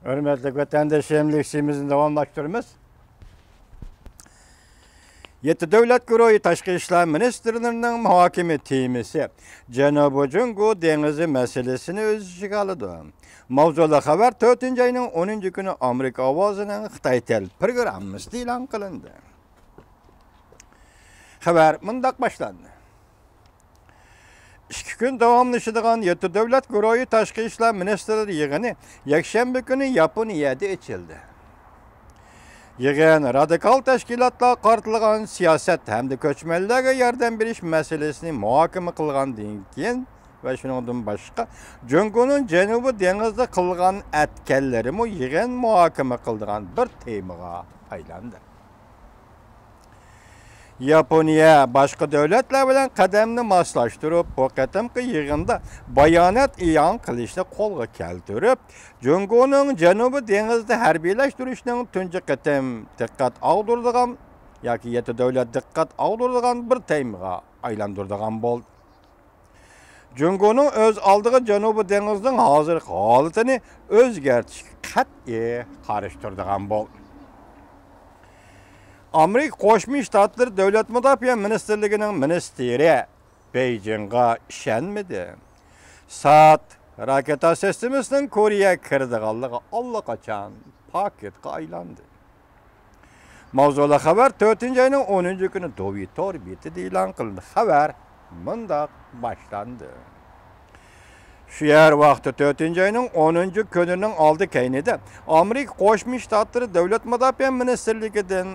Hürmetli vatandaşlarımızın davamlaştırımız. Yetti Devlet Güroyu Taşkı İşler Ministerlerinin muhakeme temisi Cenab-ı Cungu denizi meselesini öz içine aldı. Mavzulu haber 4. ayının 10. günü Amerika Avazı'nın Xitay Tel programımızda ilan kılındı. Haber mındak başlandı. 2 gün davamlaşıdığan Yetti Devlet Güroyu Taşkı İşler Ministerleri yığını Yakşembe günü Yaponiye'de içildi. Yığın radikal teşkilatla qartılğan siyaset hem de köçmellerge yardım beriş meselesini muhakeme kılğandan keyin ve şundan başka Cungu'nun Cenubi denizde kılğan etkelleri mu yığın muhakeme kıldığan bir temaga aylandı. Yaponiya başka devletler bilen kademini maslaştırıp bu qatimki yığında bayanat ilan qilishni qo'lga keltirib, Cungu'nun Cenubi denizde harbiyleştirishning tunji qatim diqqat ag'dirdigan yoki yetti devlet diqqat ag'dirdigan bir temaga aylandirdigan bo'ldi. Cungu'nun öz aldığı Cenubi denizning hozirgi holatini o'zgartishga qat'iy qarashtirdigan bo'ldi. Amerika Qo'shma Shtatlar Davlat Mudofaa Ministerligining ministri Beijingga ishonmadi. Saat raketa sistemasining Koreyaga kirdiganligi allaqachon paketga aylandi. Mavzuli xabar 4. ayning 10. günü Twitter betida e'lon qilindi. Xabar mundaq boshlandi. Şu yer vaqti 4. ayının 10. gününün aldı keynide Amerika Qo'shma Shtatlar Davlat Mudofaa Ministerligidan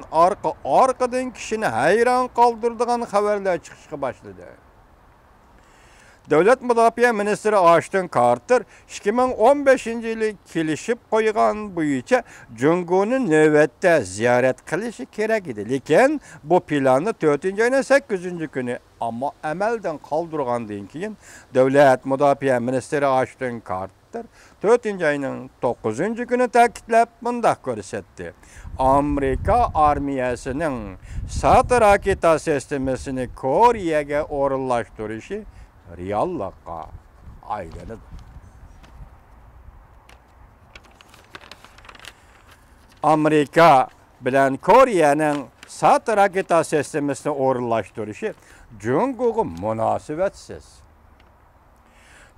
arqadan kishini hayron qoldiradigan xabarlar chiqishga boshladi. Davlat Mudofaa Ministri Ashton Carter 2015-yili kelishib qo'ygan bo'yicha Cungu'ni navbatda ziyorat qilishi kerak edi. Lekin bu planni 4. ayning 8. kuni ama amaldan qoldirgandan keyin Davlat Mudofaa Ministri Ashton Carter 4. ayning 9. kuni ta'kidlab bundaq ko'rsatdi. Amerika armiyasining SAT raketa sistemasini Koreyaga o'rinlashtirishi reallikqa aylanadi. Amerika bilan Koreyaning SAT raketa sistemasini o'rinlashtirishi Cungu'ga munosabatsiz.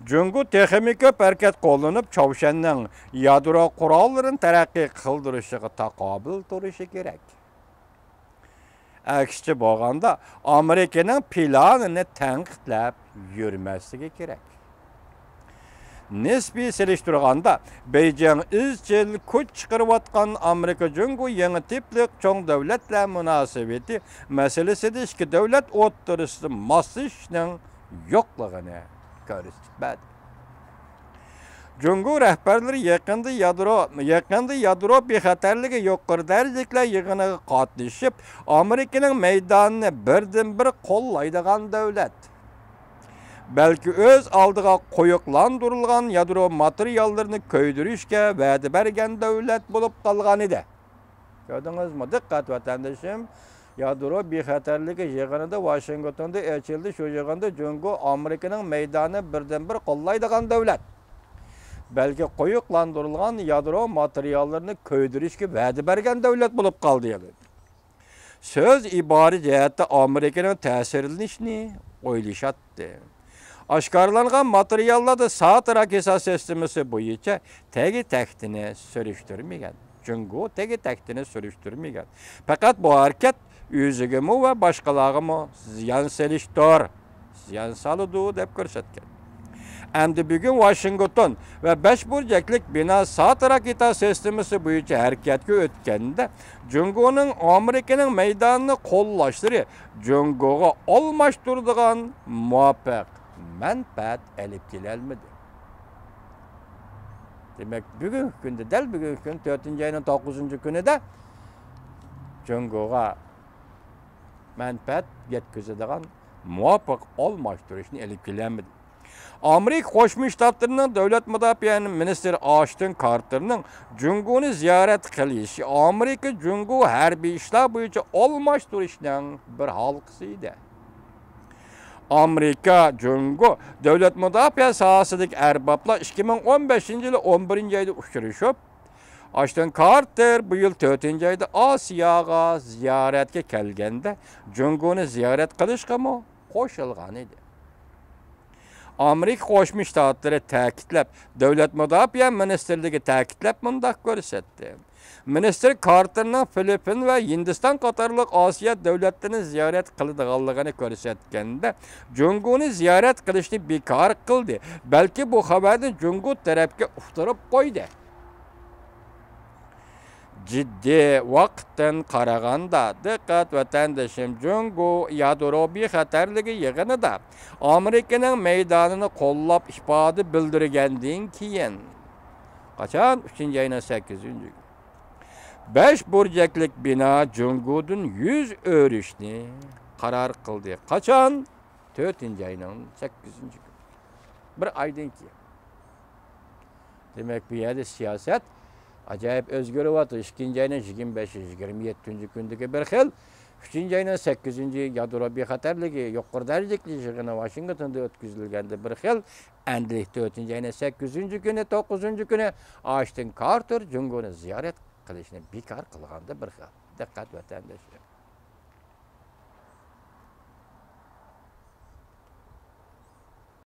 Cungu texnika harakat qo'llanib Chavshanning yadro qurollarini taraqqiy qildirishiga taqobil turishi kerak. Aksicha bo'lganda Amerikaning planini tanqidlab yurmasligi kerak. Nisbiy selishtirganda Beijing izchil kuch chiqarayotgan Amerika Cungu yangi tiplik cho'ng davlatlar munosabati masalasida ikki davlat o'rtasida moslashishning yo'qligini ko'rsatdi. Cungu rahbarlari yaqinda yadro bexatarligi yuqori darajaliklar yig'iniga qatnashib, Amerikaning maydonini birdan-bir qo'llaydigan davlat. Belki öz aldığı qo'yiqlantirilgan yadro materiallarini ko'ydirishga va'da bergan davlat bo'lib qolgan edi. Ko'rdingizmi? Diqqat vatandoshim, yadro bexatarligi yig'inida Washingtonda ochildi. Shu yig'inda Cungu Amerikaning maydoni birdan-bir qo'llaydigan davlat. Belki qo'yiqlantirilgan yadro materiallarini ko'ydirishga va'da bergan davlat bo'lib qoldi edi. Söz ibari jihatda Amerikaning ta'sirlanishini o'ylashatdi. Aşkarlanğan materiallarda SAT raketa sistemasi bo'yicha tegi taktini surishtirmagan. Cungu tegi taktini surishtirmagan. Faqat bu harakat o'ziga va boshqalarga ziyon soladi deb ko'rsatgan. Endi bugun Washington ve 5 burcaklik bina SAT raketa sistemasi bo'yicha harakatga o'tganda Cungu'nun Amerikaning maydonini qo'llashlari Cungu'ga almashtiradigan muvaffaq manfaat elib kelolmadi. Demek bugungi kunda, dal bugungi kun 4. ayning 9. kunida Cungu'ga manfaat yetkazadigan muvaffaq almashtirishni elib kelolmadi. Amerika Qo'shma Shtatlarining Davlat Mudofaa Ministri Ashton Carterning Cungu'ni ziyorat qilishi Amerika Cungu harbiy ishlar bo'yicha almashtirishning bir halqasi edi. Amerika Cungu Davlat Mudofaa sohasidagi arboblar 2015-yili 11. oyda uchrashib, Ashton Carter bu yıl 4-nji ayda Asiyaga ziyaretke kelgende Jungony ziyaret qilishgami qo'shilgan edi. Amerika Qo'shma Shtatlari ta'kidlab, Davlat Mudofaa Ministrligi ta'kidlab mundaq ko'rsatdi. Minister Carterning Filippin va Hindiston qatorliq Osiyo davlatlarini ziyorat qiladiganligini ko'rsatganda, Jungony ziyorat qilishni bekor qildi. Balki bu xabarni Jungo tarafga uqtirib qo'ydi. Ciddi vaqtdan qaraganda, diqqat vatandaşım, Jungo yadroviy xatarligi yig'inida Amerikaning maydonini qo'llab ifoda bildirgandan keyin qachon 3-oyning 8-kunida 5 burjaklik bino Jungodan 100 o'rishni qaror qildi. Qachon? 4-oyning 8-kunida. Bir oydan keyin. Demak, bu yerda siyosat acayip o'zgaryapti. 2-oyning 25-27 kundagi bir xil, 3-oyning 8-kungi yadroviy xatarligi yuqori darajali yig'ini Washingtonda o'tkazilganda bir xil, endi 4-oyning 8-kuni, 9-kuni Ashton Carter Jungony ziyorat qilishni bekor qilganda bir xil. Diqqat vatandoshlar.